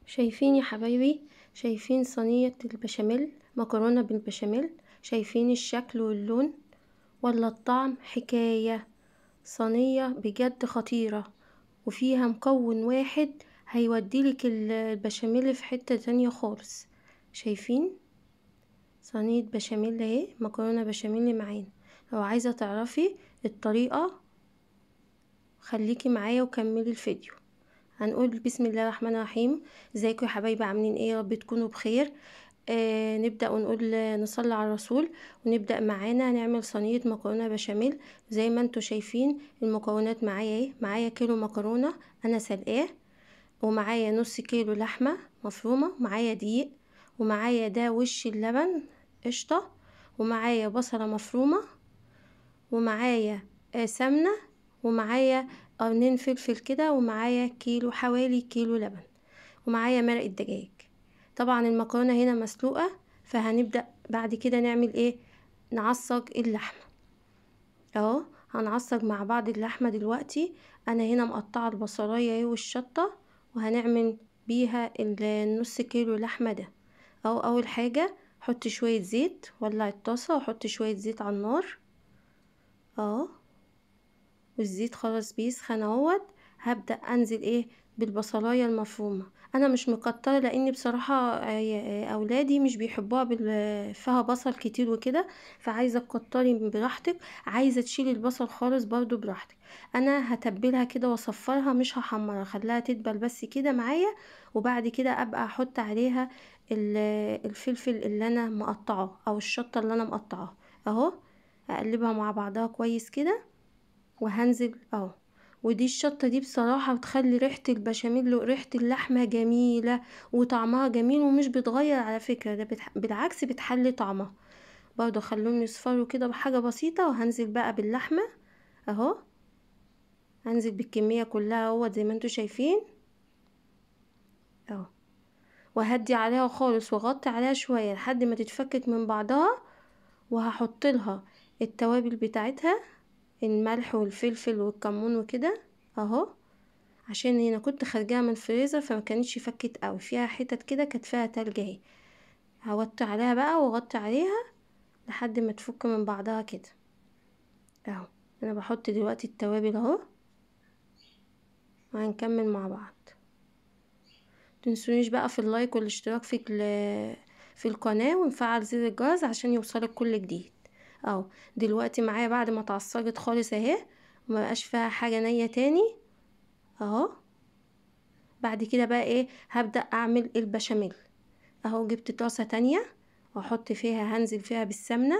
شايفين يا حبايبي؟ شايفين صينية البشاميل، مكرونة بالبشاميل؟ شايفين الشكل واللون ولا الطعم؟ حكاية. صينية بجد خطيرة، وفيها مكون واحد هيوديلك البشاميل في حتة تانية خالص. شايفين؟ صينية بشاميل اهي، مكرونة بشاميل معانا. لو عايزة تعرفي الطريقة خليكي معايا وكملي الفيديو. هنقول بسم الله الرحمن الرحيم. ازيكم يا حبايبي؟ عاملين ايه؟ يا رب تكونوا بخير. نبدأ ونقول نصلي على الرسول ونبدأ. معانا هنعمل صينية مكرونة بشاميل. زي ما انتوا شايفين المكونات معايا ايه. معايا كيلو مكرونة انا سلقاه، ومعايا نص كيلو لحمة مفرومة، معايا دقيق، ومعايا ده وش اللبن قشطة، ومعايا بصلة مفرومة، ومعايا سمنة، ومعايا قرنين فلفل كده، ومعايا حوالي كيلو لبن، ومعايا مرق الدجاج. طبعا المكرونة هنا مسلوقة، فهنبدأ بعد كده نعمل ايه؟ نعصج اللحمة اهو. هنعصج مع بعض اللحمة دلوقتي. انا هنا مقطعة البصلاية اهي والشطة، وهنعمل بيها النص كيلو لحمة ده اهو. اول حاجة حط شوية زيت، ولع الطاسة وحط شوية زيت على النار اهو، والزيت خلاص بيسخن اهوت. هبدأ انزل ايه؟ بالبصلايه المفرومه. انا مش مكتره لاني بصراحه اولادي مش بيحبوها فيها بصل كتير وكده، فعايزه تكتري براحتك، عايزه تشيلي البصل خالص برضو براحتك. انا هتبلها كده واصفرها، مش هحمرها، خليها تدبل بس كده معايا، وبعد كده ابقى احط عليها الفلفل اللي انا مقطعاه او الشطه اللي انا مقطعاه اهو. اقلبها مع بعضها كويس كده، وهنزل اهو. ودي الشطة دي بصراحة بتخلي ريحة البشاميل وريحة اللحمة جميلة، وطعمها جميل ومش بتغير على فكرة، ده بالعكس بتحلي طعمها. برضو خلوهم يصفروا كده بحاجة بسيطة، وهنزل بقى باللحمة اهو. هنزل بالكمية كلها اهو زي ما انتوا شايفين اهو، وهدي عليها خالص واغطي عليها شوية لحد ما تتفكك من بعضها. وهحط لها التوابل بتاعتها، الملح والفلفل والكمون وكده اهو، عشان هنا كنت خارجاها من الفريزر فما كانتش فكت قوي، فيها حتت كده كانت فيها تلج اهي. هوطي عليها بقى واغطي عليها لحد ما تفك من بعضها كده اهو. انا بحط دلوقتي التوابل اهو، وهنكمل مع بعض. تنسونيش بقى في اللايك والاشتراك في القناة، ونفعل زر الجرس عشان يوصلك كل جديد اهو. دلوقتي معايا بعد ما اتعصجت خالص اهي، وما بقاش فيها حاجة نية تاني اهو. بعد كده بقى ايه؟ هبدأ اعمل البشاميل اهو. جبت طاسة تانية واحط فيها، هنزل فيها بالسمنة.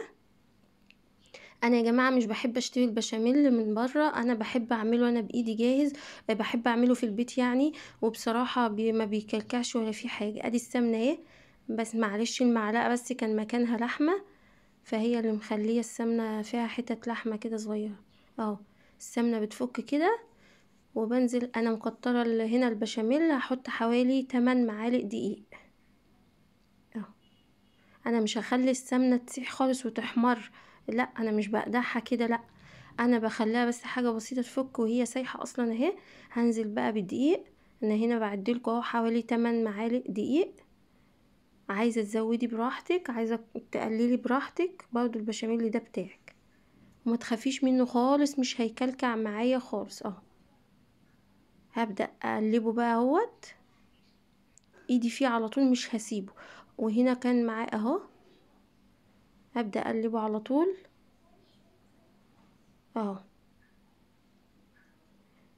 انا يا جماعة مش بحب اشتري البشاميل من بره، انا بحب اعمله انا بايدي جاهز، بحب اعمله في البيت يعني. وبصراحة ما بيكلكعش ولا في حاجة. ادي السمنة اهي، بس معلش المعلقة بس كان مكانها لحمة، فهي اللي مخلية السمنة فيها حتة لحمة كده صغيرة اهو. السمنة بتفك كده، وبنزل انا مكترة هنا البشاميل. هحط حوالي 8 معالق دقيق اهو. انا مش هخلي السمنه تسيح خالص وتحمر، لا انا مش بقدحها كده، لا انا بخليها بس حاجه بسيطه تفك وهي سايحه اصلا اهي. هنزل بقى بالدقيق. انا هنا بعدلكوا اهو حوالي 8 معالق دقيق. عايزه تزودي براحتك، عايزه تقللي براحتك، برضو البشاميل ده بتاعك، وما تخافيش منه خالص، مش هيكلكع معايا خالص اهو. هبدا اقلبه بقى اهوت، ايدي فيه على طول مش هسيبه. وهنا كان معاه اهو، هبدا اقلبه على طول اهو.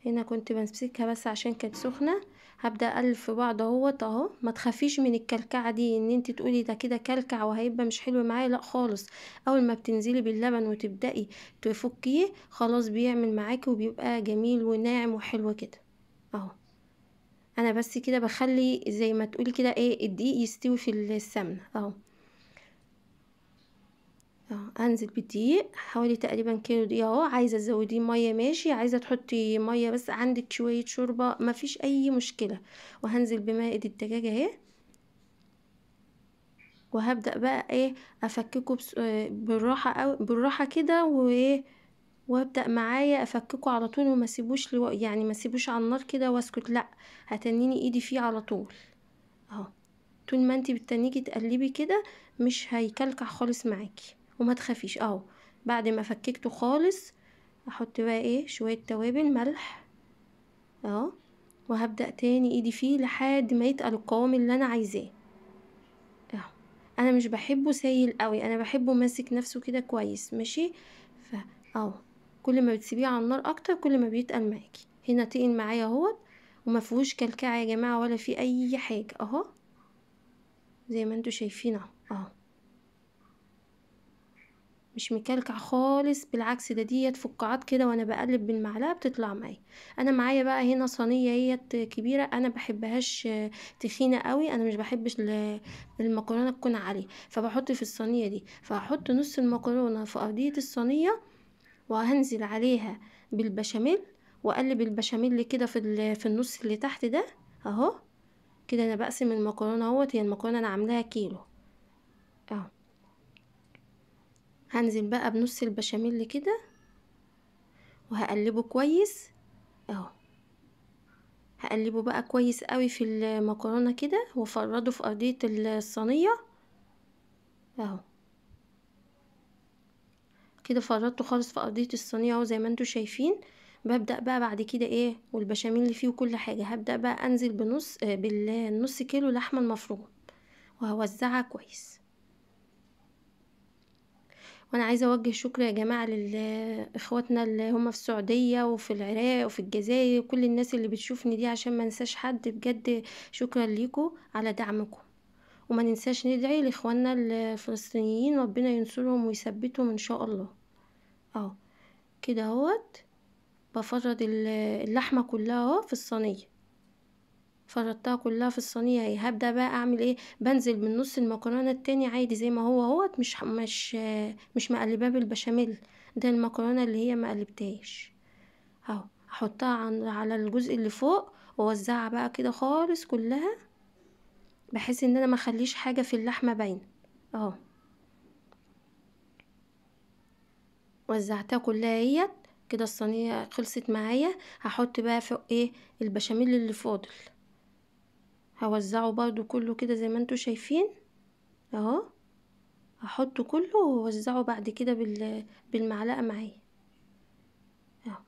هنا كنت بمسكها بس عشان كانت سخنه. هبدا اقلب في بعض اهوت اهو. ما تخافيش من الكلكعه دي، ان انت تقولي ده كده كلكع وهيبقى مش حلو معايا، لا خالص. اول ما بتنزلي باللبن وتبداي تفكيه خلاص بيعمل معاكي وبيبقى جميل وناعم وحلو كده اهو. انا بس كده بخلي زي ما تقولي كده ايه، الدقيق يستوي في السمنه اهو. هنزل بالدقيق حوالي تقريبا كيلو دقيق اهو. عايزه تزوديه ميه ماشي، عايزه تحطي ميه بس عندك شويه شوربه مفيش اي مشكله. وهنزل بمائد الدجاج اهي، وهبدا بقى ايه؟ افككه بالراحه أو بالراحه كده وايه، وابدا معايا افككه على طول، وما سيبوش يعني ما سيبوش على النار كده واسكت، لا هتنيني ايدي فيه على طول اهو. طول ما انتي بتنيجي تقلبي كده مش هيكلكع خالص معاكي، وما تخافيش اهو. بعد ما فككته خالص احط بقى ايه شوية توابل ملح اهو، وهبدأ تاني ايدي فيه لحد ما يتقل القوام اللي انا عايزاه اهو. انا مش بحبه سايل قوي، انا بحبه ماسك نفسه كده كويس ماشي. اهو كل ما بتسيبيه على النار اكتر كل ما بيتقل معاكي. هنا تقل معايا اهوت، وما فيهوش كلكعه يا جماعه ولا في اي حاجه اهو، زي ما انتوا شايفين اهو. مش مكلكع خالص، بالعكس ديت فقاعات كده وانا بقلب بالمعلقه بتطلع معايا. انا معايا بقى هنا صينيه هي كبيره، انا بحبهاش تخينه قوي، انا مش بحبش المكرونه تكون عاليه، فبحط في الصينيه دي، فهحط نص المكرونه في ارضيه الصينيه، وهنزل عليها بالبشاميل، واقلب البشاميل كده في النص اللي تحت ده اهو. كده انا بقسم المكرونه اهوت، هي المكرونه انا عاملاها كيلو اهو. هنزل بقى بنص البشاميل كده وهقلبه كويس اهو. هقلبه بقى كويس قوي في المكرونه كده، وافرده في ارضيه الصينيه اهو. كده فردته خالص في ارضيه الصينيه اهو زي ما انتوا شايفين. ببدأ بقى بعد كده ايه، والبشاميل اللي فيه وكل حاجه، هبدأ بقى انزل بالنص كيلو لحمه المفرومه، وهوزعها كويس. وانا عايزه اوجه شكر يا جماعه لاخواتنا اللي هم في السعوديه وفي العراق وفي الجزائر، وكل الناس اللي بتشوفني دي عشان ما ننساش حد بجد. شكرا ليكم على دعمكم، وما ننساش ندعي لاخواننا الفلسطينيين ربنا ينصرهم ويثبتهم ان شاء الله اهو. كده اهوت بفرد اللحمه كلها اهو في الصينيه، فردتها كلها في الصينيه اهي. هبدا بقى اعمل ايه، بنزل من نص المكرونه التاني عادي زي ما هو اهوت، مش مقلباه بالبشاميل، ده المكرونه اللي هي ما قلبتهاش اهو. احطها على الجزء اللي فوق، واوزعها بقى كده خالص كلها، بحيث ان انا ما اخليش حاجه في اللحمه باينه اهو. وزعتها كلها اهيت. كده الصينيه خلصت معايا. هحط بقى فوق ايه البشاميل اللي فاضل، هوزعه برضو كله كده زي ما انتوا شايفين اهو. هحطه كله واوزعه بعد كده بالمعلقه معايا اهو.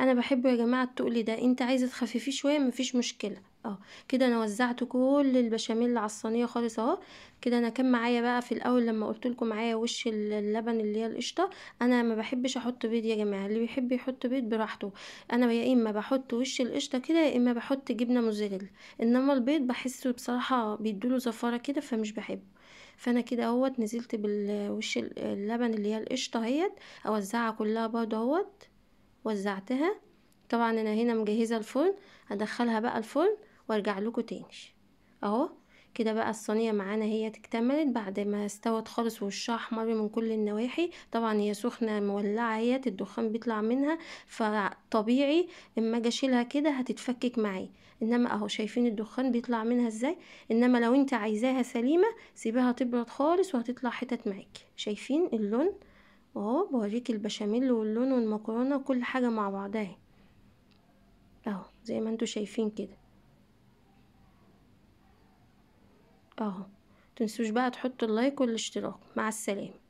انا بحبه يا جماعه التقل ده، انت عايزه تخففيه شويه مفيش مشكله اهو. كده انا وزعت كل البشاميل على الصينيه خالص اهو. كده انا كان معايا بقى في الاول لما قلت لكم معايا وش اللبن اللي هي القشطه. انا ما بحبش احط بيض يا جماعه، اللي بيحب يحط بيض براحته. انا يا اما بحط وش القشطه كده، يا اما بحط جبنه موزاريلا، انما البيض بحسه بصراحه بيدوله زفاره كده فمش بحبه. فانا كده اهوت نزلت بالوش اللبن اللي هي القشطه اهيت، اوزعها كلها برضه اهوت. وزعتها. طبعا انا هنا مجهزه الفرن، هدخلها بقى الفرن وارجع لكم تاني اهو. كده بقى الصينيه معانا هي اكتملت بعد ما استوت خالص ووشها احمر من كل النواحي. طبعا هي سخنه مولعه، هي الدخان بيطلع منها، فطبيعي اما اجي اشيلها كده هتتفكك معايا. انما اهو شايفين الدخان بيطلع منها ازاي. انما لو انت عايزاها سليمه سيبها تبرد خالص وهتطلع حتت معاكي. شايفين اللون اهو، بوريك البشاميل واللون والمكرونه وكل حاجه مع بعضها اهو زي ما انتوا شايفين كده اهو. متنسوش بقى تحطوا اللايك والاشتراك. مع السلامه.